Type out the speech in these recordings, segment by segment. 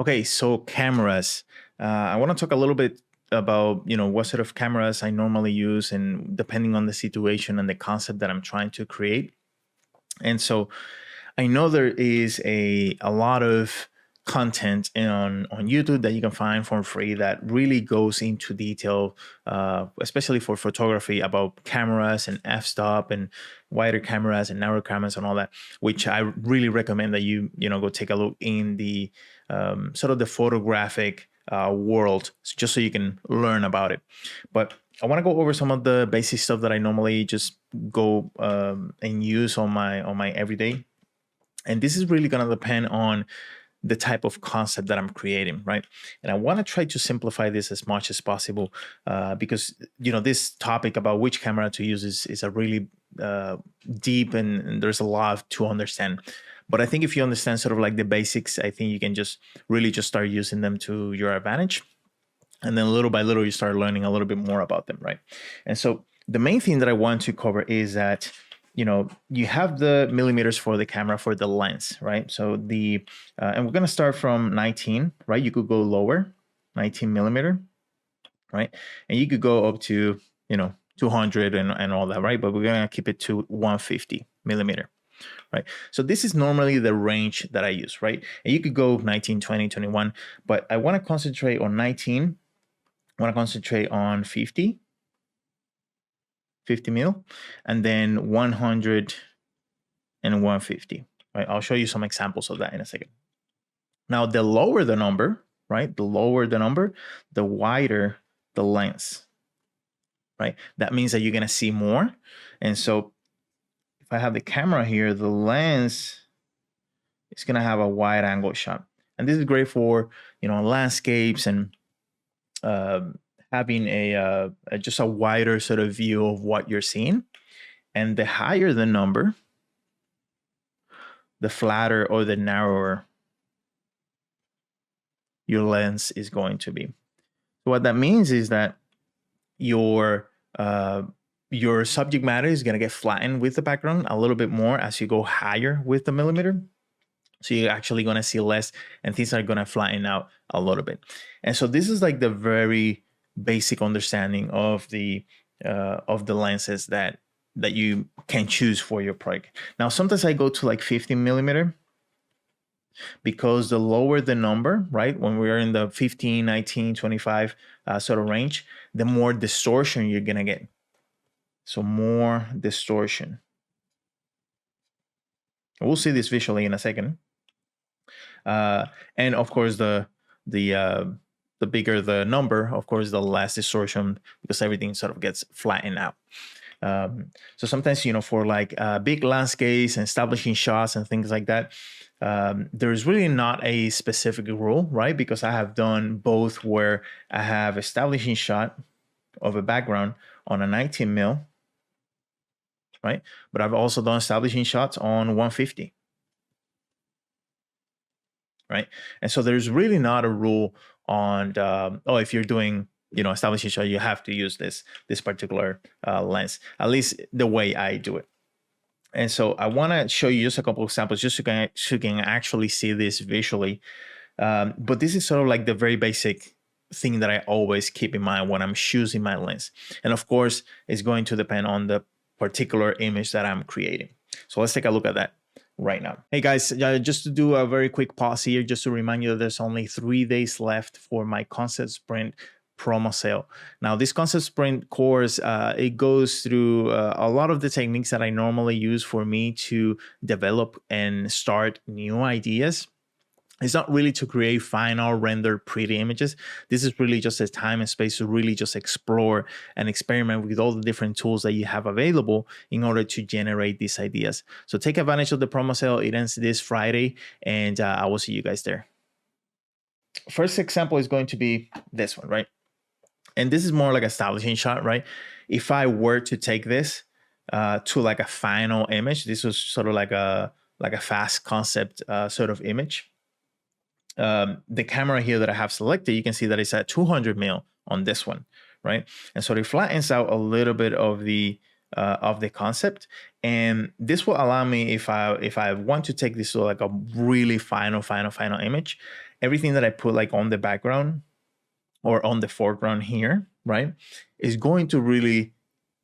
Okay, so cameras. I want to talk a little bit about what sort of cameras I normally use, and depending on the situation and the concept that I'm trying to create. And so I know there is a lot of content on YouTube that you can find for free that really goes into detail, especially for photography, about cameras and f-stop and wider cameras and narrow cameras and all that, which I really recommend that you go take a look in the sort of the photographic world, just so you can learn about it. But I want to go over some of the basic stuff that I normally just go and use on my everyday, and this is really going to depend on the type of concept that I'm creating, right? And I want to try to simplify this as much as possible, because this topic about which camera to use is a really deep, and there's a lot to understand. But I think if you understand sort of like the basics, I think you can just really just start using them to your advantage, and then little by little you start learning a little bit more about them, right? And so the main thing that I want to cover is that you have the millimeters for the camera for the lens, right? So the and we're going to start from 19, right? You could go lower, 19 millimeter, right? And you could go up to 200 and all that, right? But we're going to keep it to 150 millimeter, right? So this is normally the range that I use, right? And you could go 19, 20, 21, but I want to concentrate on 19. I want to concentrate on 50 mil, and then 100 and 150, right? I'll show you some examples of that in a second. Now, the lower the number, right? The lower the number, the wider the lens, right? That means that you're going to see more. And so if I have the camera here, the lens is going to have a wide angle shot. And this is great for, landscapes and having a just a wider sort of view of what you're seeing. And the higher the number, the flatter or the narrower your lens is going to be. So what that means is that your subject matter is going to get flattened with the background a little bit more as you go higher with the millimeter. So you're actually going to see less, and things are going to flatten out a little bit. And so this is like the very basic understanding of the lenses that you can choose for your project. Now, sometimes I go to like 50 millimeter, because the lower the number, right, when we're in the 15, 19, 25 sort of range, the more distortion you're going to get. So more distortion. We'll see this visually in a second. And of course, the bigger the number, of course, the less distortion, because everything sort of gets flattened out. So sometimes, for like big landscapes and establishing shots and things like that, there's really not a specific rule, right? Because I have done both, where I have establishing shot of a background on a 19 mil, right? But I've also done establishing shots on 150. Right. And so there's really not a rule on, if you're doing, establishing shot, you have to use this particular lens, at least the way I do it. And so I want to show you just a couple of examples, just so you can actually see this visually. But this is sort of like the very basic thing that I always keep in mind when I'm choosing my lens. And of course, it's going to depend on the particular image that I'm creating. So let's take a look at that right now. Hey guys, just to do a very quick pause here, just to remind you that there's only 3 days left for my concept sprint promo sale. Now, this concept sprint course, it goes through a lot of the techniques that I normally use for me to develop and start new ideas. It's not really to create final rendered pretty images. This is really just a time and space to really just explore and experiment with all the different tools that you have available in order to generate these ideas. So take advantage of the promo sale. It ends this Friday, and I will see you guys there. First example is going to be this one, right? And this is more like a establishing shot, right? If I were to take this to like a final image, this was sort of like a fast concept sort of image. The camera here that I have selected, you can see that it's at 200 mil on this one, right? And so it flattens out a little bit of the concept, and this will allow me, if I want to take this to like a really final image, everything that I put like on the background or on the foreground here, right, is going to really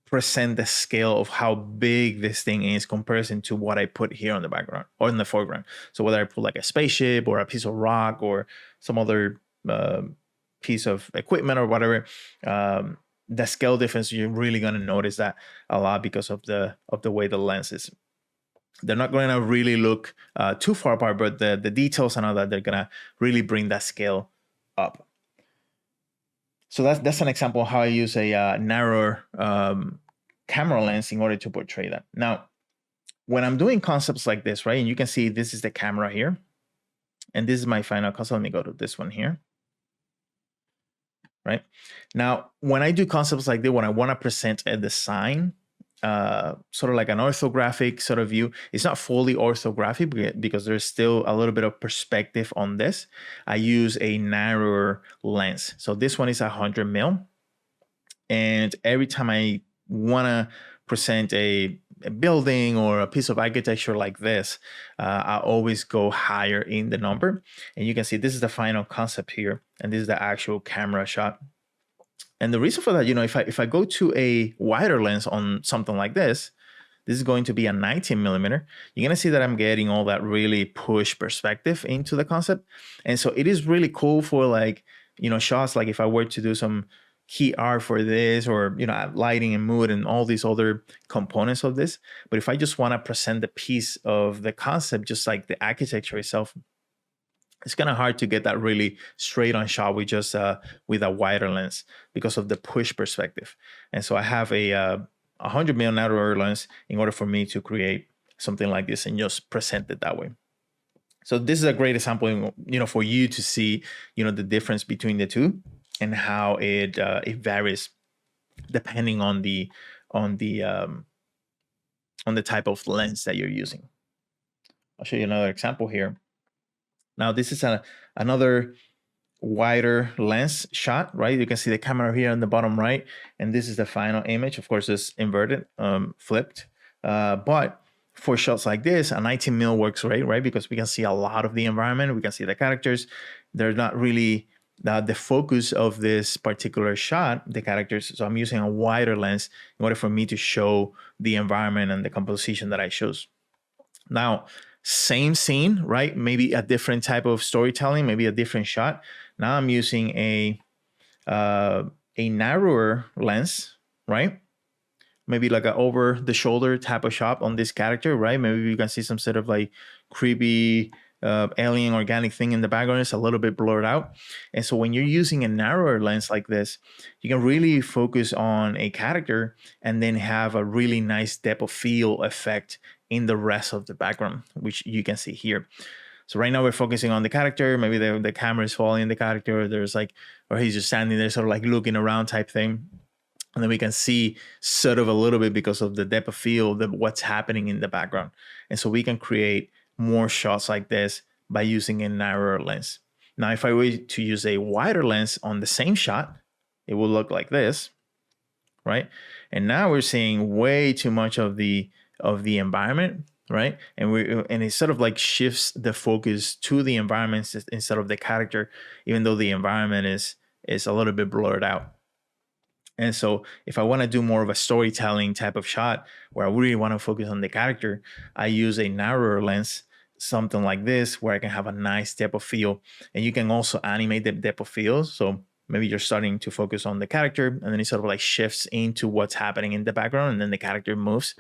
present the scale of how big this thing is comparison to what I put here on the background or in the foreground. So whether I put like a spaceship or a piece of rock or some other piece of equipment or whatever, the scale difference, you're really going to notice that a lot because of the way the lens is. They're not going to really look too far apart, but the details and all that, they're going to really bring that scale up. So that's an example of how I use a narrower camera lens in order to portray that. Now, when I'm doing concepts like this, right, and you can see this is the camera here, and this is my final concept. Let me go to this one here. Right now, when I do concepts like this, when I want to present a design, sort of like an orthographic sort of view, it's not fully orthographic because there's still a little bit of perspective on this. I use a narrower lens. So this one is 100 mil. And every time I want to present a building or a piece of architecture like this, I always go higher in the number. And you can see this is the final concept here, and this is the actual camera shot. And the reason for that, if I go to a wider lens on something like this is going to be a 19 millimeter. You're going to see that I'm getting all that really push perspective into the concept. And so it is really cool for like, shots, like if I were to do some key art for this, or lighting and mood and all these other components of this. But if I just want to present the piece of the concept, just like the architecture itself, it's kind of hard to get that really straight on shot with just with a wider lens because of the push perspective. And so I have a 100 mm narrower lens in order for me to create something like this and just present it that way. So this is a great example, for you to see, the difference between the two and how it varies depending on the type of lens that you're using. I'll show you another example here. Now this is another wider lens shot, right? You can see the camera here on the bottom right, and this is the final image. Of course, it's inverted, flipped, but for shots like this, a 19 mil works great, right? Because we can see a lot of the environment, we can see the characters. They're not really the focus of this particular shot, the characters. So I'm using a wider lens in order for me to show the environment and the composition that I chose. Now, same scene, right? Maybe a different type of storytelling, maybe a different shot. Now I'm using a narrower lens, right? Maybe like an over the shoulder type of shot on this character, right? Maybe you can see some sort of like creepy alien organic thing in the background. It's a little bit blurred out. And so when you're using a narrower lens like this, you can really focus on a character and then have a really nice depth of field effect in the rest of the background, which you can see here. So right now we're focusing on the character. Maybe the camera is following the character. There's like, or he's just standing there sort of like looking around type thing. And then we can see sort of a little bit because of the depth of field, what's happening in the background. And so we can create more shots like this by using a narrower lens. Now, if I were to use a wider lens on the same shot, it will look like this, right? And now we're seeing way too much of the environment, right? And it sort of like shifts the focus to the environment instead of the character, even though the environment is a little bit blurred out. And so if I want to do more of a storytelling type of shot where I really want to focus on the character, I use a narrower lens, something like this, where I can have a nice depth of field. And you can also animate the depth of field. So maybe you're starting to focus on the character and then it sort of like shifts into what's happening in the background and then the character moves.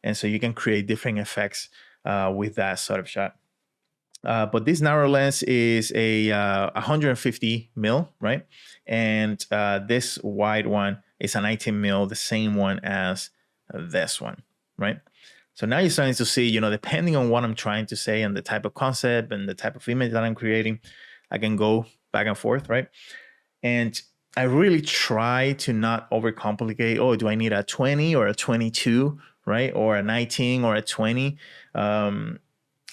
And so you can create different effects with that sort of shot. But this narrow lens is a 150 mil, right? And this wide one is a 19 mil, the same one as this one, right? So now you're starting to see, depending on what I'm trying to say and the type of concept and the type of image that I'm creating, I can go back and forth, right? And I really try to not overcomplicate. Oh, do I need a 20 or a 22, right? Or a 19 or a 20?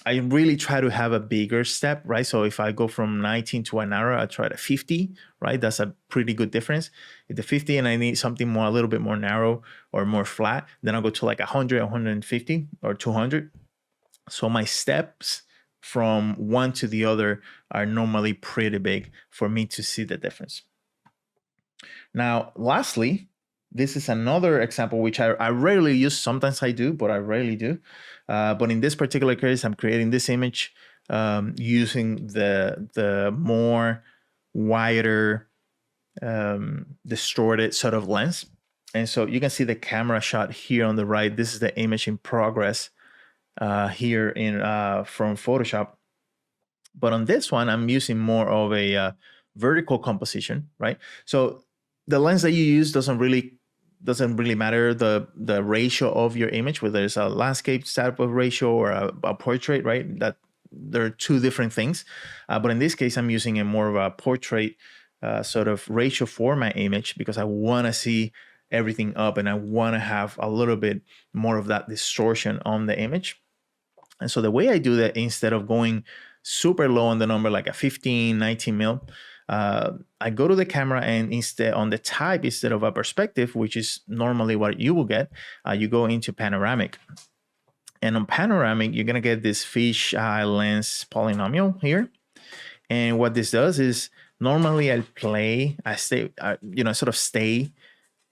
I really try to have a bigger step, right? So if I go from 19 to an narrow, I try to 50, right? That's a pretty good difference. If the 50 and I need something more, a little bit more narrow or more flat, then I'll go to like 100, 150 or 200. So my steps from one to the other are normally pretty big for me to see the difference. Now, lastly, this is another example which I rarely use. Sometimes I do, but I rarely do. But in this particular case, I'm creating this image using the more wider distorted sort of lens. And so you can see the camera shot here on the right. This is the image in progress here in from Photoshop. But on this one, I'm using more of a vertical composition, right? So the lens that you use doesn't really matter the ratio of your image, whether it's a landscape type of ratio or a portrait, right? That there are two different things. But in this case, I'm using a more of a portrait sort of ratio for my image because I want to see everything up and I want to have a little bit more of that distortion on the image. And so the way I do that, instead of going super low on the number, like a 15, 19 mil, I go to the camera and instead on the type, instead of a perspective, which is normally what you will get, you go into panoramic. And on panoramic, you're gonna get this fisheye lens polynomial here. And what this does is normally I sort of stay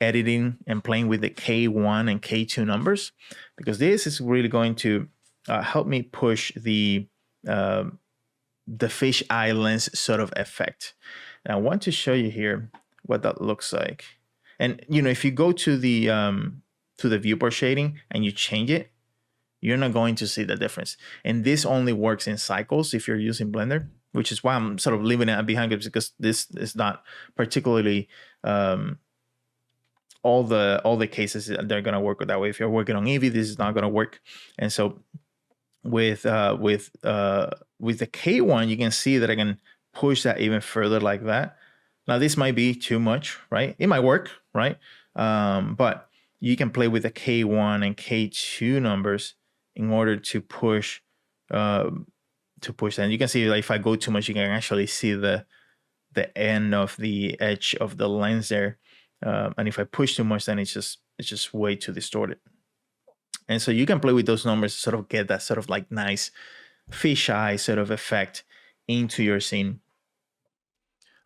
editing and playing with the K1 and K2 numbers, because this is really going to help me push the fisheye lens sort of effect. And I want to show you here what that looks like. And if you go to the viewport shading and you change it, you're not going to see the difference. And this only works in cycles if you're using Blender, which is why I'm sort of leaving it behind, because this is not particularly all the cases they're gonna work that way. If you're working on Eevee, this is not gonna work. And so with the K1, you can see that I can push that even further like that. Now this might be too much, right? It might work, right? But you can play with the K1 and K2 numbers in order to push that. And you can see, like, if I go too much, you can actually see the end of the edge of the lens there. And if I push too much, then it's just way too distorted. And so you can play with those numbers to sort of get that sort of like nice fisheye sort of effect into your scene.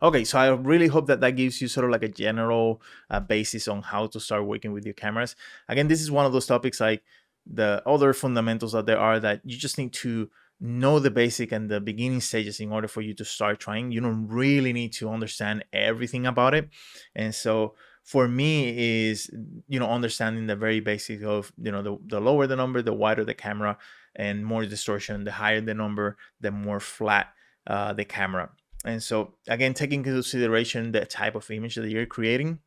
Okay, so I really hope that gives you sort of like a general basis on how to start working with your cameras. Again, this is one of those topics, like the other fundamentals that there are, that you just need to know the basic and the beginning stages in order for you to start trying. You don't really need to understand everything about it. And so for me is, understanding the very basics of, the lower the number, the wider the camera, and more distortion. The higher the number, the more flat the camera. And so again, taking into consideration the type of image that you're creating,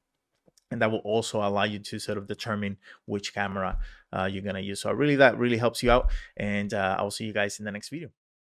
and that will also allow you to sort of determine which camera you're going to use. So that really helps you out. And I'll see you guys in the next video.